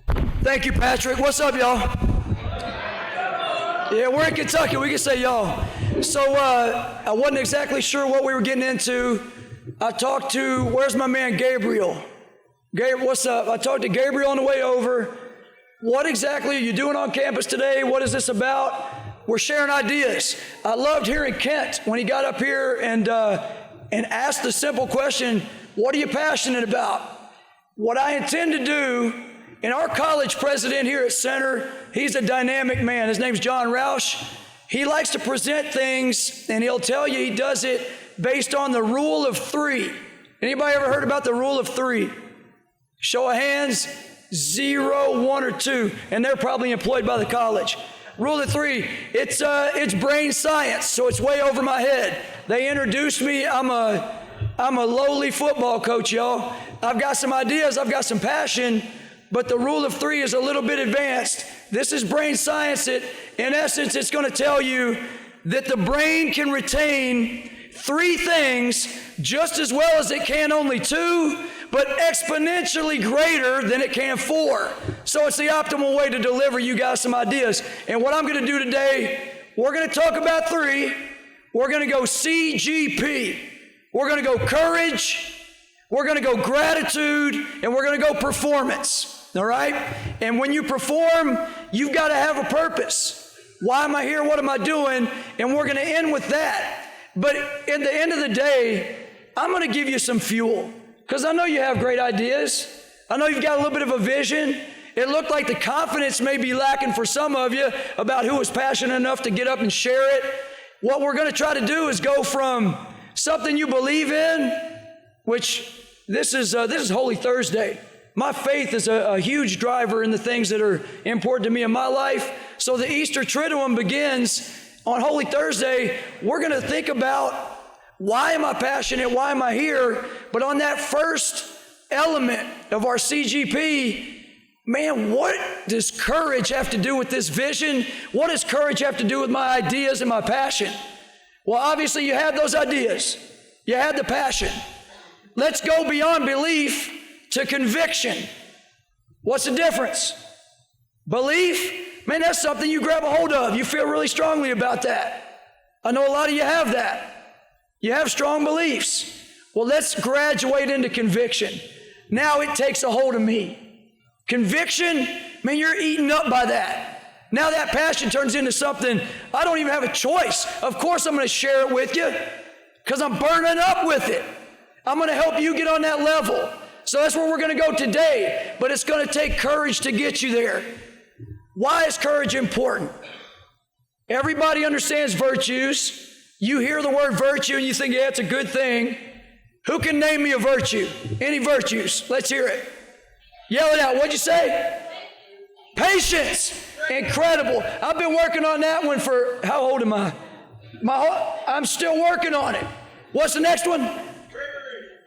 Thank you, Patrick. What's up, y'all? Yeah, we're in Kentucky. We can say y'all. So I wasn't exactly sure what we were getting into. I talked to, where's my man Gabriel? Gabriel, what's up? I talked to Gabriel on the way over. What exactly are you doing on campus today? What is this about? We're sharing ideas. I loved hearing Kent when he got up here and asked the simple question, what are you passionate about? What I intend to do, and our college president here at Center, he's a dynamic man. His name's John Roush. He likes to present things, and he'll tell you he does it based on the rule of three. Anybody ever heard about the rule of three? Show of hands, 0, 1, or 2, and they're probably employed by the college. Rule of three, it's brain science, so it's way over my head. They introduced me, I'm a lowly football coach, y'all. I've got some ideas, I've got some passion, but the rule of three is a little bit advanced. This is brain science. In essence, it's going to tell you that the brain can retain 3 things just as well as it can only 2, but exponentially greater than it can 4. So it's the optimal way to deliver you guys some ideas. And what I'm going to do today, we're going to talk about 3. We're going to go CGP. We're going to go courage. We're going to go gratitude. And we're going to go performance. All right? And when you perform, you've got to have a purpose. Why am I here? What am I doing? And we're going to end with that. But at the end of the day, I'm going to give you some fuel. Because I know you have great ideas. I know you've got a little bit of a vision. It looked like the confidence may be lacking for some of you about who was passionate enough to get up and share it. What we're going to try to do is go from something you believe in, which this is Holy Thursday. My faith is a huge driver in the things that are important to me in my life. So the Easter Triduum begins on Holy Thursday. We're going to think about why am I passionate? Why am I here? But on that first element of our CGP, man, what does courage have to do with this vision? What does courage have to do with my ideas and my passion? Well, obviously you had those ideas. You had the passion. Let's go beyond belief to conviction. What's the difference? Belief, man, that's something you grab a hold of. You feel really strongly about that. I know a lot of you have that. You have strong beliefs. Well, let's graduate into conviction. Now it takes a hold of me. Conviction, man, you're eaten up by that. Now that passion turns into something, I don't even have a choice. Of course I'm going to share it with you because I'm burning up with it. I'm going to help you get on that level. So that's where we're going to go today, but it's going to take courage to get you there. Why is courage important? Everybody understands virtues. You hear the word virtue and you think, yeah, it's a good thing. Who can name me a virtue? Any virtues? Let's hear it. Yell it out. What'd you say? Patience. Incredible. I've been working on that one for, how old am I? I'm still working on it. What's the next one?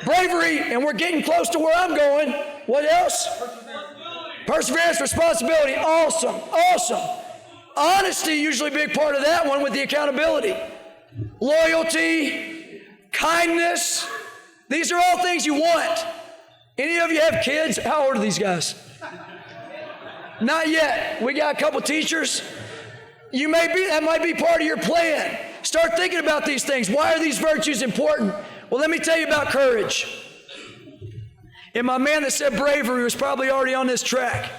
Bravery, and we're getting close to where I'm going. What else? Perseverance, responsibility. Awesome, awesome. Honesty, usually a big part of that one with the accountability. Loyalty, kindness. These are all things you want. Any of you have kids? How old are these guys? Not yet. We got a couple teachers. That might be part of your plan. Start thinking about these things. Why are these virtues important? Well, let me tell you about courage. And my man that said bravery was probably already on this track.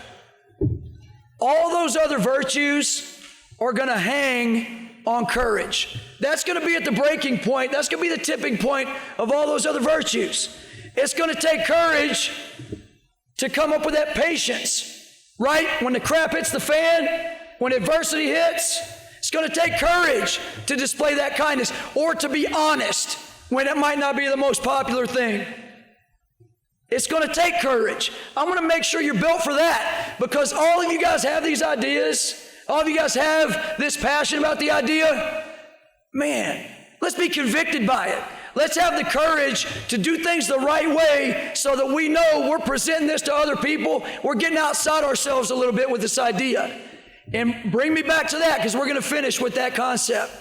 All those other virtues are going to hang on courage. That's going to be at the breaking point. That's going to be the tipping point of all those other virtues. It's going to take courage to come up with that patience, right? When the crap hits the fan, when adversity hits, it's going to take courage to display that kindness or to be honest when it might not be the most popular thing. It's going to take courage. I'm going to make sure you're built for that because all of you guys have these ideas. All of you guys have this passion about the idea. Man, let's be convicted by it. Let's have the courage to do things the right way so that we know we're presenting this to other people. We're getting outside ourselves a little bit with this idea. And bring me back to that because we're going to finish with that concept.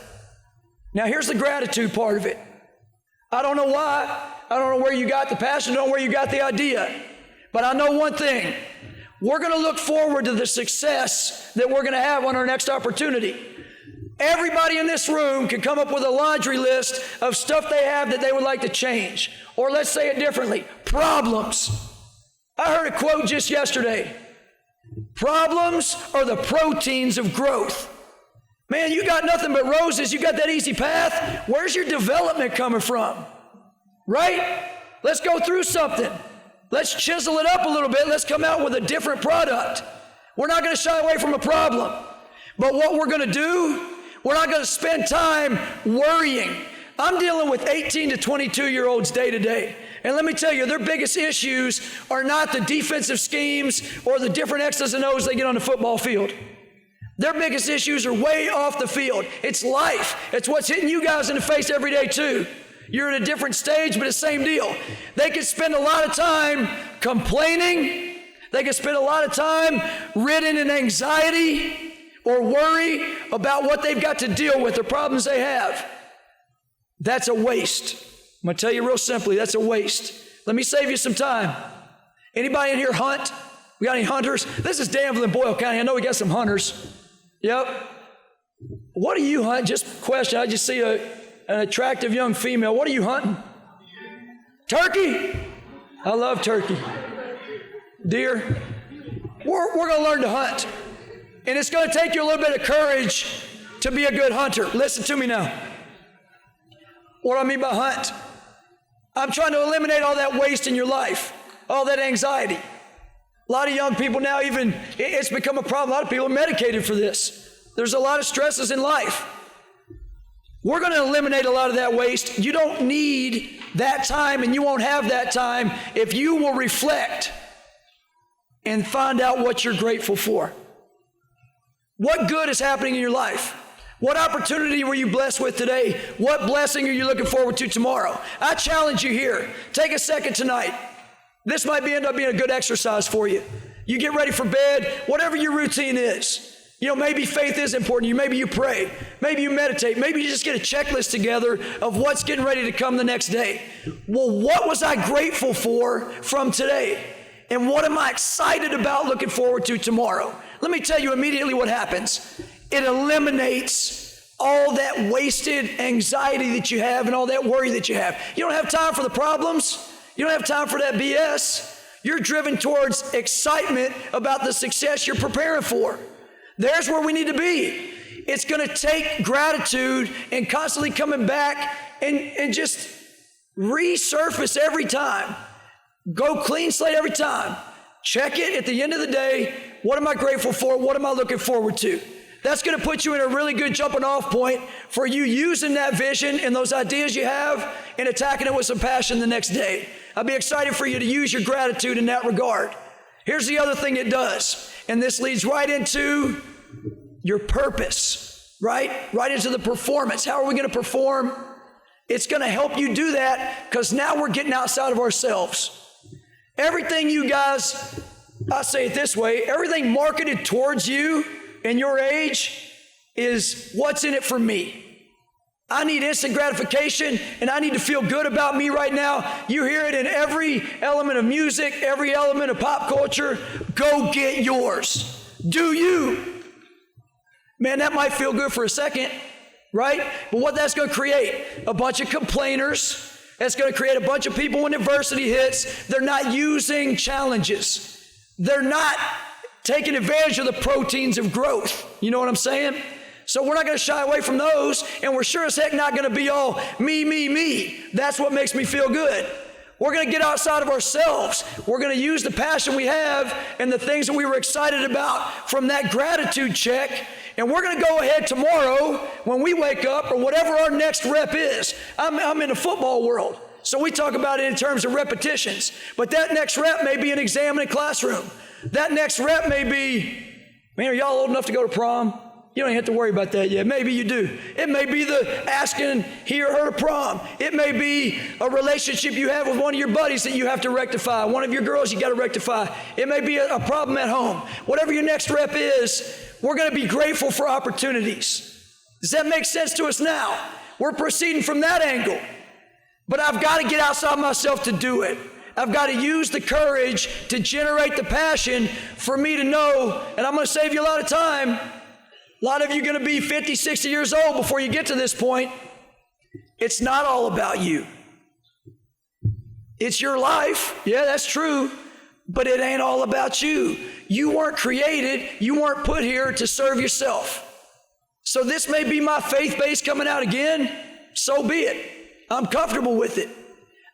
Now, here's the gratitude part of it. I don't know why. I don't know where you got the passion. I don't know where you got the idea. But I know one thing. we're going to look forward to the success that we're going to have on our next opportunity. Everybody in this room can come up with a laundry list of stuff they have that they would like to change. Or let's say it differently, problems. I heard a quote just yesterday. Problems are the proteins of growth. Man, you got nothing but roses. You got that easy path. Where's your development coming from? Right? Let's go through something. Let's chisel it up a little bit. Let's come out with a different product. We're not going to shy away from a problem. But what we're going to do, we're not going to spend time worrying. I'm dealing with 18 to 22-year-olds day to day. And let me tell you, their biggest issues are not the defensive schemes or the different X's and O's they get on the football field. Their biggest issues are way off the field. It's life. It's what's hitting you guys in the face every day too. You're at a different stage, but the same deal. They could spend a lot of time complaining. They could spend a lot of time ridden in anxiety or worry about what they've got to deal with, the problems they have. That's a waste. I'm going to tell you real simply, that's a waste. Let me save you some time. Anybody in here hunt? We got any hunters? This is Danville and Boyle County. I know we got some hunters. Yep. What do you hunt? Just question. I just see an attractive young female. What are you hunting? Turkey? I love turkey. Deer? We're going to learn to hunt. And it's going to take you a little bit of courage to be a good hunter. Listen to me now. What do I mean by hunt? I'm trying to eliminate all that waste in your life, all that anxiety. A lot of young people now it's become a problem. A lot of people are medicated for this. There's a lot of stresses in life. We're going to eliminate a lot of that waste. You don't need that time, and you won't have that time if you will reflect and find out what you're grateful for. What good is happening in your life? What opportunity were you blessed with today? What blessing are you looking forward to tomorrow? I challenge you here. Take a second tonight. This might end up being a good exercise for you. You get ready for bed, whatever your routine is. Maybe faith is important to you. Maybe you pray. Maybe you meditate. Maybe you just get a checklist together of what's getting ready to come the next day. Well, what was I grateful for from today? And what am I excited about looking forward to tomorrow? Let me tell you immediately what happens. It eliminates all that wasted anxiety that you have and all that worry that you have. You don't have time for the problems. You don't have time for that BS. You're driven towards excitement about the success you're preparing for. There's where we need to be. It's going to take gratitude and constantly coming back and just resurface every time. Go clean slate every time. Check it at the end of the day. What am I grateful for? What am I looking forward to? That's going to put you in a really good jumping off point for you using that vision and those ideas you have and attacking it with some passion the next day. I'd be excited for you to use your gratitude in that regard. Here's the other thing it does, and this leads right into your purpose, right? Right into the performance. How are we going to perform? It's going to help you do that because now we're getting outside of ourselves. Everything you guys, I say it this way, everything marketed towards you in your age is what's in it for me. I need instant gratification and I need to feel good about me right now. You hear it in every element of music, every element of pop culture. Go get yours. Do you? Man, that might feel good for a second, right? But what that's going to create? A bunch of complainers. That's going to create a bunch of people when adversity hits. They're not using challenges. They're not taking advantage of the proteins of growth. You know what I'm saying? So we're not going to shy away from those, and we're sure as heck not going to be all me, me, me. That's what makes me feel good. We're going to get outside of ourselves. We're going to use the passion we have and the things that we were excited about from that gratitude check, and we're going to go ahead tomorrow when we wake up or whatever our next rep is. I'm in the football world, so we talk about it in terms of repetitions, but that next rep may be an exam in a classroom. That next rep may be, man, are y'all old enough to go to prom? You don't even have to worry about that yet. Maybe you do. It may be the asking he or her to prom. It may be a relationship you have with one of your buddies that you have to rectify. One of your girls you got to rectify. It may be a problem at home. Whatever your next rep is, we're going to be grateful for opportunities. Does that make sense to us now? We're proceeding from that angle. But I've got to get outside myself to do it. I've got to use the courage to generate the passion for me to know, and I'm going to save you a lot of time. A lot of you are going to be 50, 60 years old before you get to this point. It's not all about you. It's your life. Yeah, that's true. But it ain't all about you. You weren't created. You weren't put here to serve yourself. So this may be my faith base coming out again. So be it. I'm comfortable with it.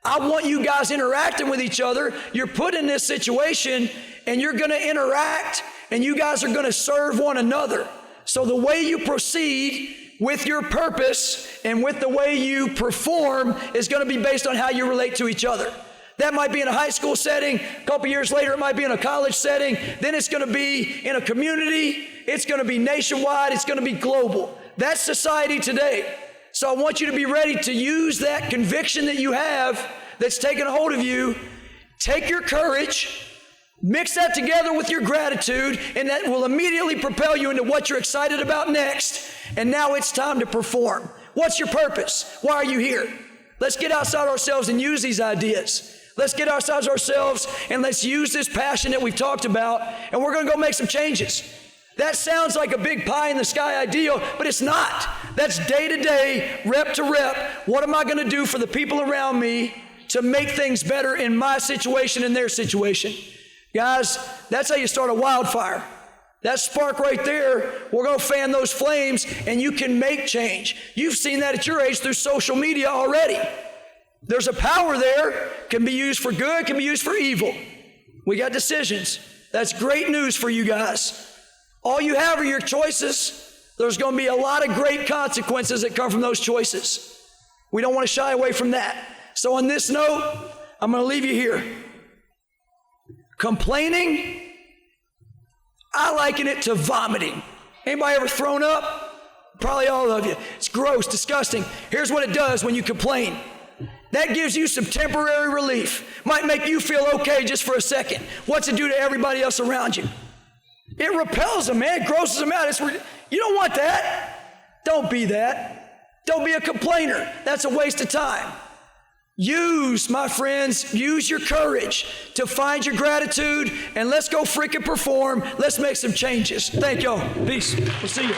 I want you guys interacting with each other. You're put in this situation and you're going to interact and you guys are going to serve one another. So the way you proceed with your purpose and with the way you perform is going to be based on how you relate to each other. That might be in a high school setting. A couple years later, it might be in a college setting. Then it's going to be in a community. It's going to be nationwide. It's going to be global. That's society today. So I want you to be ready to use that conviction that you have that's taken a hold of you. Take your courage, mix that together with your gratitude, and that will immediately propel you into what you're excited about next. And now it's time to perform. What's your purpose? Why are you here? Let's get outside ourselves and use these ideas. Let's get outside ourselves and let's use this passion that we've talked about, and we're going to go make some changes. That sounds like a big pie in the sky ideal, but it's not. That's day to day, rep to rep. What am I going to do for the people around me to make things better in my situation and their situation? Guys, that's how you start a wildfire. That spark right there, we're going to fan those flames and you can make change. You've seen that at your age through social media already. There's a power there, can be used for good, can be used for evil. We got decisions. That's great news for you guys. All you have are your choices. There's going to be a lot of great consequences that come from those choices. We don't want to shy away from that. So on this note, I'm going to leave you here. Complaining, I liken it to vomiting. Anybody ever thrown up? Probably all of you. It's gross, disgusting. Here's what it does when you complain. That gives you some temporary relief. Might make you feel okay just for a second. What's it do to everybody else around you? It repels them, man. It grosses them out. You don't want that. Don't be that. Don't be a complainer. That's a waste of time. My friends, use your courage to find your gratitude, and let's go freaking perform. Let's make some changes. Thank y'all. Peace. We'll see you.